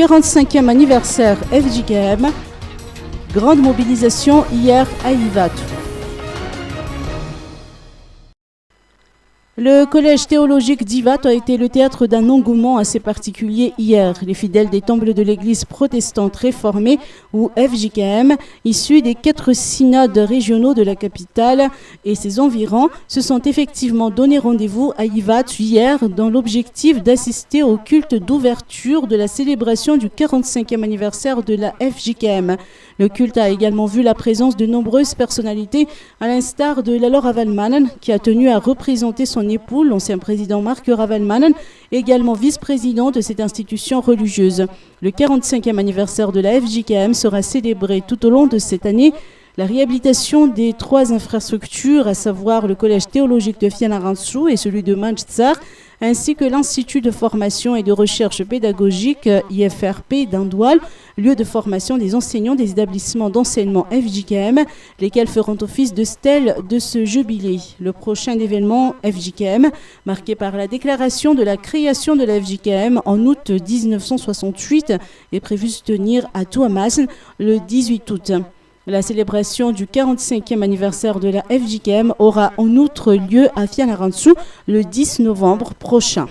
45e anniversaire FJKM. Grande mobilisation hier à Ivat. Le collège théologique d'Ivat a été le théâtre d'un engouement assez particulier hier. Les fidèles des temples de l'église protestante réformée, ou FJKM, issus des 4 synodes régionaux de la capitale et ses environs, se sont effectivement donné rendez-vous à Ivat hier dans l'objectif d'assister au culte d'ouverture de la célébration du 45e anniversaire de la FJKM. Le culte a également vu la présence de nombreuses personnalités, à l'instar de Lalor Ravalmanen, qui a tenu à représenter son époux, l'ancien président Marc Ravalmanen, également vice-président de cette institution religieuse. Le 45e anniversaire de la FJKM sera célébré tout au long de cette année. La réhabilitation des 3 infrastructures, à savoir le collège théologique de Fianarantsu et celui de Manchsar, ainsi que l'Institut de formation et de recherche pédagogique IFRP d'Indoual, lieu de formation des enseignants des établissements d'enseignement FJKM, lesquels feront office de stèle de ce jubilé. Le prochain événement FJKM, marqué par la déclaration de la création de la FJKM en août 1968, est prévu se tenir à Tuamasin le 18 août. La célébration du 45e anniversaire de la FJKM aura en outre lieu à Fianarantsu le 10 novembre prochain.